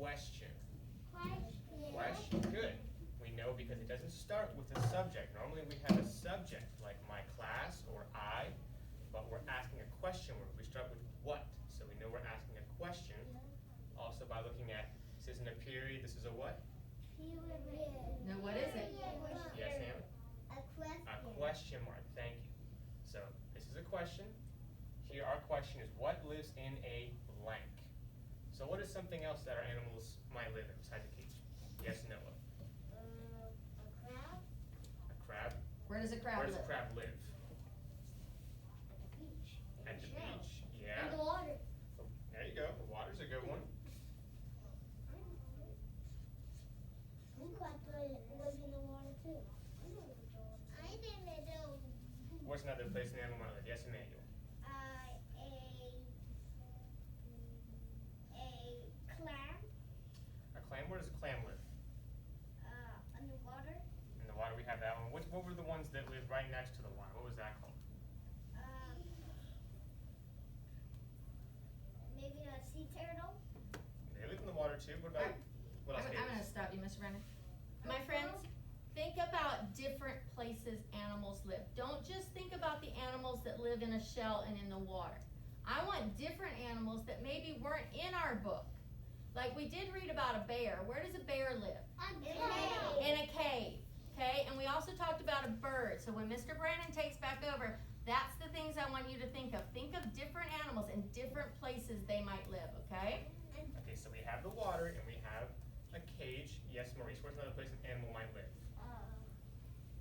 question? Question. Question, good. We know because it doesn't start with a subject. Normally we have a subject like my class or I, but we're asking a question where we start with what. So we know we're asking a question. Also by looking at, this isn't a period, this is a what? Period. No, what is it? Yes, Sam? A question. A question mark, thank you. So this is a question. Here our question is, what lives in a blank? So what is something else that our animals might live in besides a cage? Yes, Noah? A crab. A crab? Where does a crab Where live? does a crab live? At the beach. At the Shell. beach, In yeah. the water. There you go, the water's a good one. Crab lives in the water too. I didn't know. What's another place an animal might live? Yes, Emmanuel? A clam. A clam, where does a clam live? Underwater. In the water we have that one. What were the ones that live right next to the water? What was that called? Maybe a sea turtle. They live in the water too. What about, what else? I'm David? going to stop you, Mr. Brennan. My friends, think about different places animals live. Don't just think about the animals that live in a shell and in the water. I want different animals that maybe weren't in our book. Like we did read about a bear. Where does a bear live? In a cave. Okay, and we also talked about a bird. So when Mr. Brandon takes back over, that's the things I want you to think of. Think of different animals and different places they might live, okay? Okay, so we have the water and we have a cage. Yes, Maurice, where's another place an animal might live?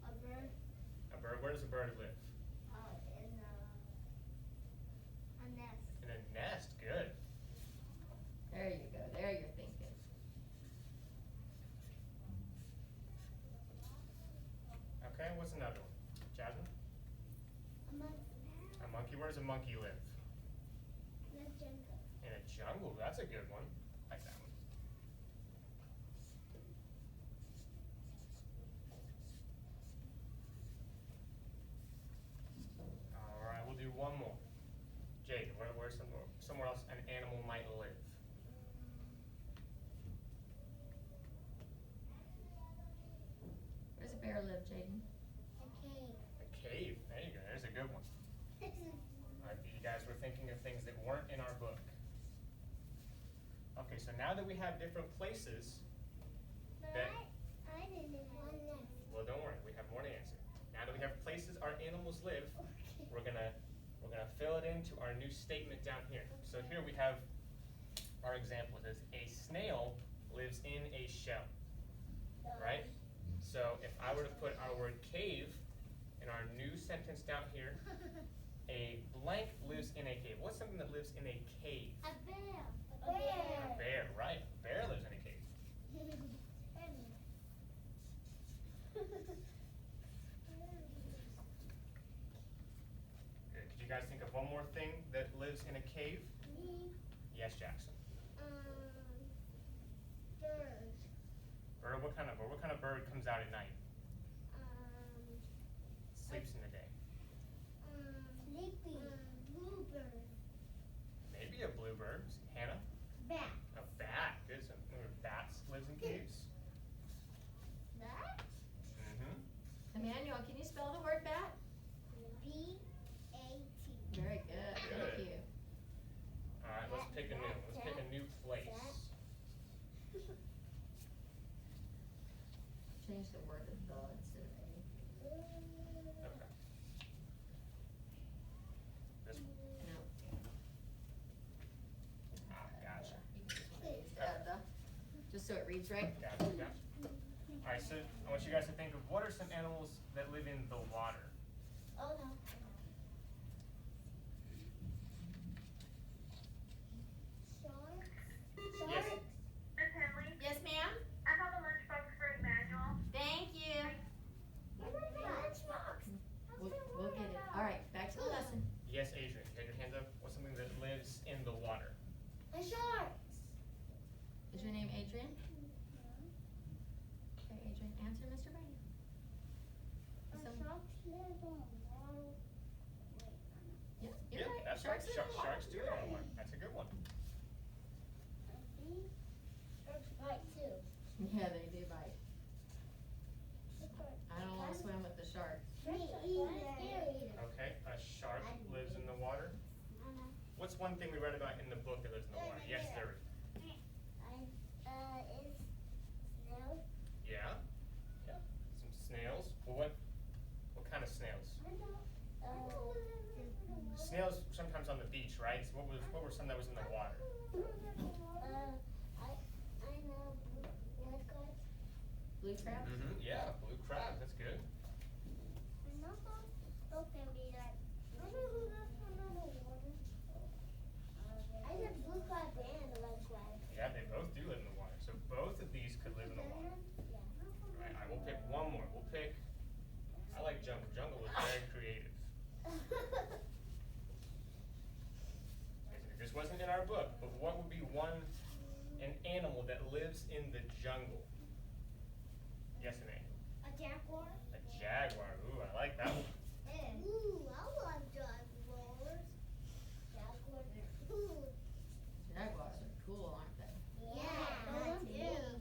A bird. A bird, where does a bird live? In a nest. In a nest, good. There you go. There you're thinking. Okay, what's another one? Jasmine? A monkey. A monkey, where does a monkey live? In a jungle. In a jungle, that's a good one. I like that one. Alright, we'll do one more. Jaden, where's somewhere else an animal might live? Where does a bear live, Jaden? A cave. A cave, there you go, there's a good one. You guys were thinking of things that weren't in our book. Okay, so now that we have different places, that, I didn't one nest. well, don't worry, we have more to answer. Now that we have places our animals live, we're gonna fill it into our new statement down here. So here we have our example. It says a snail lives in a shell, right? So if I were to put our word cave in our new sentence down here, a blank lives in a cave. What's something that lives in a cave? A bear. A bear, right? A bear lives in a cave. Good. Could you guys think of one more thing that lives in a cave? Me. Yes, Jackson. Bird. Bird, what kind of bird? What kind of bird comes out at night? Sleeps in the day. Sleepy. Bluebird. Maybe a bluebird. Hannah? Bat. A bat. Good. So remember, bats lives in caves. Bat. Mm-hmm. Emmanuel, can you spell the word bat? B-A-T. Very good. Thank Good. you. All right, let's pick a new one. Let's pick a new place. Change the word to the instead of a. Okay. This one. No. Ah, gotcha. You can just want to use the, just so it reads right. Gotcha, gotcha. All right, so I want you guys to think of what are some animals that live in the water? Oh no. Shark. Yes. Miss Henley, Yes, ma'am? I have a lunchbox for Emmanuel. Thank you. We'll get it. All right, back to the lesson. Yes, Adrian. You had your hand up. What's something that lives in the water? A shark. Is your name Adrian? Okay, Adrian, answer Mr. Brady. Sharks live on water. Yeah, you're Yeah, right. that's Sharks right. live in water. Sharks do live in water. That's a good one. A one thing we read about in the book that lives in the water? Yes, there is. Is snails? Yeah. Yeah. Some snails. Well, what kind of snails? Snails sometimes on the beach, right? So what were some that was in the water? I know blood crabs. Blue crab? Mm-hmm. Yeah, blue crab. That's good. And also, those can be like. I know who that's one on the water. I said blue crab and blood crab. Yeah, they both do live in the water. So both of these could live in the water. All right, I will pick one more. We'll pick. I like jungle. Jungle was very creative. This wasn't in our book, but what would be an animal that lives in the jungle? Yes, an animal. A jaguar. A jaguar. Ooh, I like that one. Ooh, I love jaguars. Jaguars are cool. Jaguars are cool, aren't they? Yeah, I do.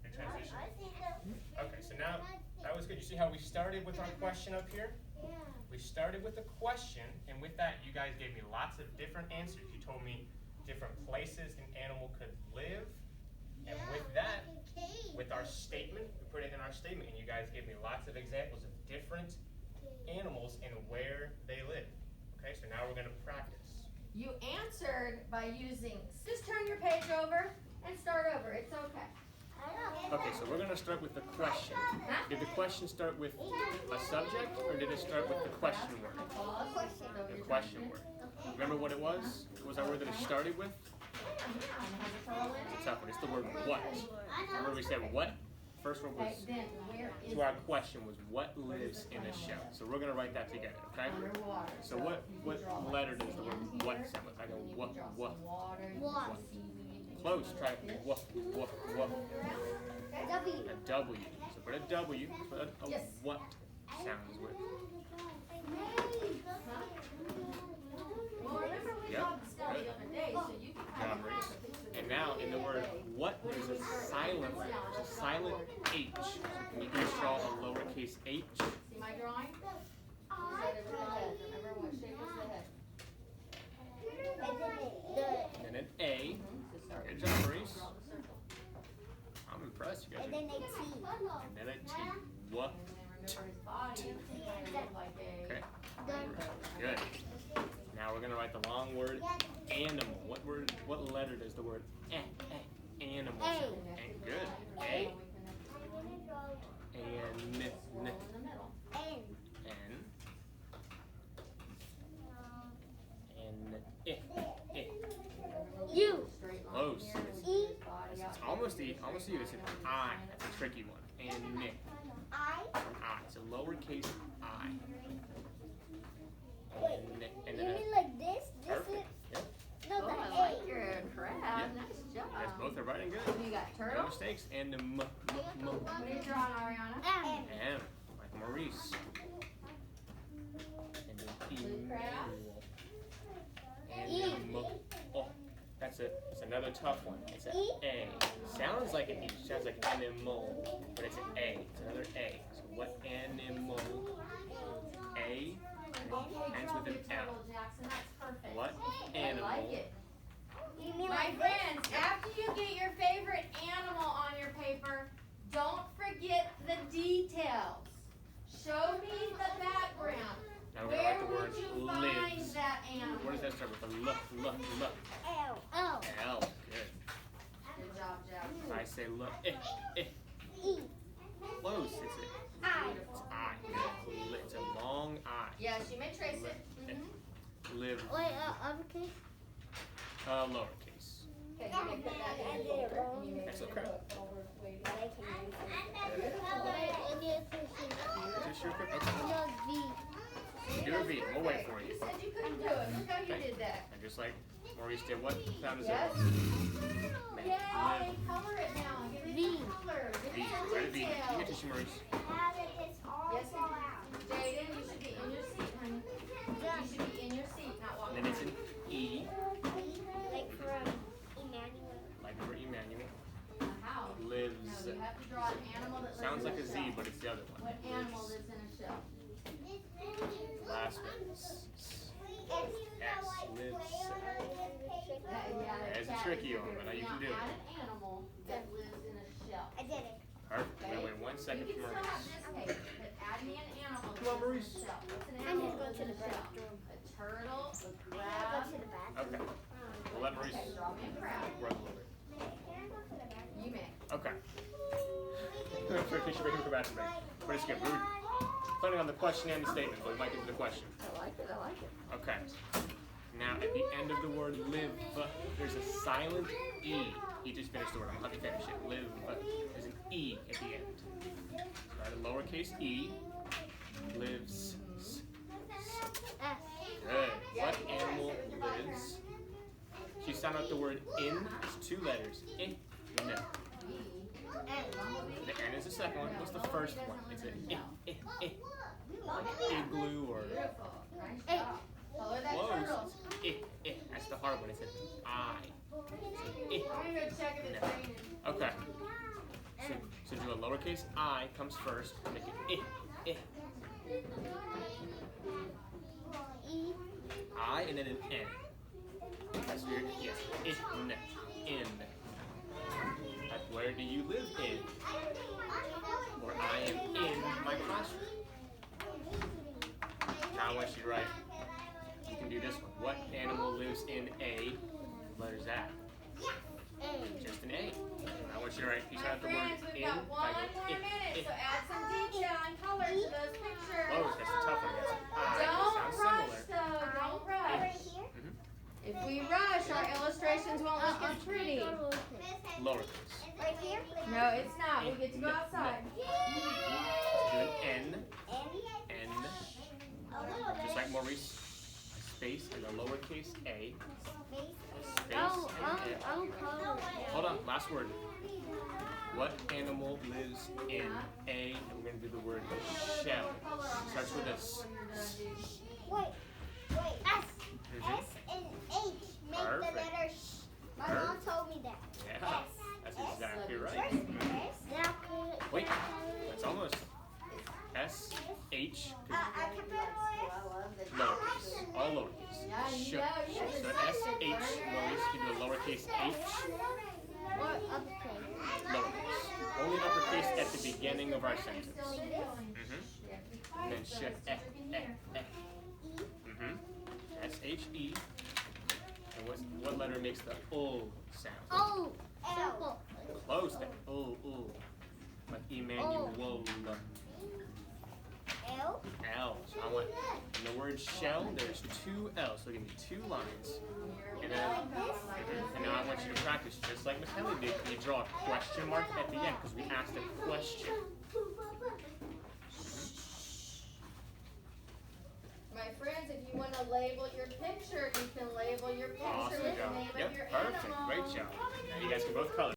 Good transition. I think that. Okay, so now that was good. You see how we started with our question up here? Yeah. We started with a question, and with that, you guys gave me lots of different answers. You told me different places an animal could live, and with that, with our statement, we put it in our statement, and you guys gave me lots of examples of different animals and where they live. Okay, so now we're going to practice. You answered by using, sis, turn your page over and start over. It's okay. Okay, so we're going to start with the question. Did the question start with a subject, or did it start with the question word? The question word. Remember what it was? What was our word that it started with? It's a tough one. It's the word what. Remember we said what? First word was, to our question was what lives in a shell. So we're going to write that together, okay? So what letter does the word what sound like? I go what. Close. Try what. W. A W. So put a W. Put a what sounds with. Well, remember we talked about the other day, so you can kind of Maurice. And now in the word what, there's a silent letter. There's a silent H. So can you each draw a lowercase h? See my drawing? You said it was the head. Remember what shape was the head? And then an A. Good job, Maurice. I'm impressed. You guys And are. then a T. And then a T. What? And then remember his body kind of looked like a... Okay. Good. Now we're gonna write the long word animal. What letter does the word animal sound? And good. A. And In the middle. N. U. Close. E. It's almost E. Almost E. It's an I. That's a tricky one. And I. It's a lowercase I. Wait, And you then mean like this? This is perfect. Yep. no Oh, the I A. like your crab. Yeah. Nice job. You guys both are writing good. You got No turtle. mistakes. And the What are you drawing, Ariana? M. M, like Maurice. And then Blue crab. And E. then oh, that's another tough one. It's an E. A. Sounds like an E. Sounds like an animal, but it's an A. It's another A. So what animal? A. Ends with an L. Turtle, Jackson. That's perfect. What I animal? like it. You mean My like friends, after you get your favorite animal on your paper, don't forget the details. Show me the background. Now we're gonna Where write the word would you find lives. that Where animal? does that start with? A L. L. L. L. Good. Good job, Jackson. If I say look, E. close. It's a I. It's I. Good. It's a long I. Yes, you may trace it. Live. Wait, uppercase? Lowercase. Okay, you may put that I in. did it wrong. You may That's put okay. it forward, wait. But I can use it. Just your quick. No, Okay. V. Do a V. We'll wait for you. You said you couldn't do it. Look how you did that. And just like Maurice did, what sound is Yes. it? Yay, color it now. Give it V. some color. Give V. it some Write a V. You detail. get tissue, Maurice. Yes, Jaden, you should be in your seat, honey. You should be in your seat, not And walking. then it's an E, Like from Emmanuel. like for Emmanuel. How? Lives. No, you have to draw an animal that lives Sounds in like a a Z, shell. but it's the other one. What animal lives in a shell? Last one. S. Lives. tricky on, but you can do Now add it. an animal that lives in a shell. I did it. Perfect. We're gonna wait 1 second You for can still have Maurice. this page, but add me an animal that Come on, lives Maurice. in a shell. What's an I animal need to go that lives to in the a shell? bathroom. A turtle, a I gotta go crab. to the bathroom. Okay. We'll let Maurice Okay, draw me a crab. work a little bit. Can I go to the bathroom? You may. Okay. We should make him go back to break. But it's good. We were planning on the question and the statement, but we might get to the question. I like it, I like it. Okay. Now, at the end of the word live, there's a silent E. He just finished the word. I'm going to have to finish it. Live. There's an E at the end. Start a lowercase e. Lives. Good. What animal lives? She sound out the word in. It's 2 letters. I. No. The N is the second one. What's the first one? It's an I. Like igloo or Beautiful. Nice job. Color that close. turtle. I. That's the hard one. It's an I. I'm gonna go check if it's raining. Okay. So do a lowercase I comes first. Make it I. I and then an N. That's weird. Yes. In. In. Where do you live in? Or I am in my classroom. Now I want you to write. You can do this one. What animal lives in a letter's that? Just an A. I want you to write. You My should have the word friends, we've in. got 1 more minute, so add some detail and color to those pictures. Oh, that's a tough one. That's an I. It Don't sounds rush similar. though, don't rush. here? If we rush, our illustrations won't look as pretty. Lowercase. Right here? No, it's not. We get to go outside. Do an N. N. Just like Maurice. A space and a lowercase a. Space and a. Hold on. Last word. What animal lives in a? And we're going to do the word shell. Starts with this. Wait. S. Mhm. S and H make the Perfect. letter sh. My mom told me that. Yeah. That's exactly right. S. Mhm. Now, Wait. That's almost. S. H. Lowercase. All lowercase. Yeah, you Sh- know, you So can S say it, H. learn Maurice, you do a lowercase h. what uppercase? Lowercase. Only uppercase at the beginning of our sentence. And then sh. S-H-E. And what letter makes the O sound? Oh, L. Close that. O. Like Emmanuel. L. L. So I want, in the word shell, there's 2 L's. So give me 2 lines. And then, and now I want you to practice just like Miss Henley did. You draw a question mark at the end because we asked a question. My friends, if you want to label your picture, you can label your picture Awesome with the job. name of Yep, your perfect. animal. Great job. Now you guys can both color.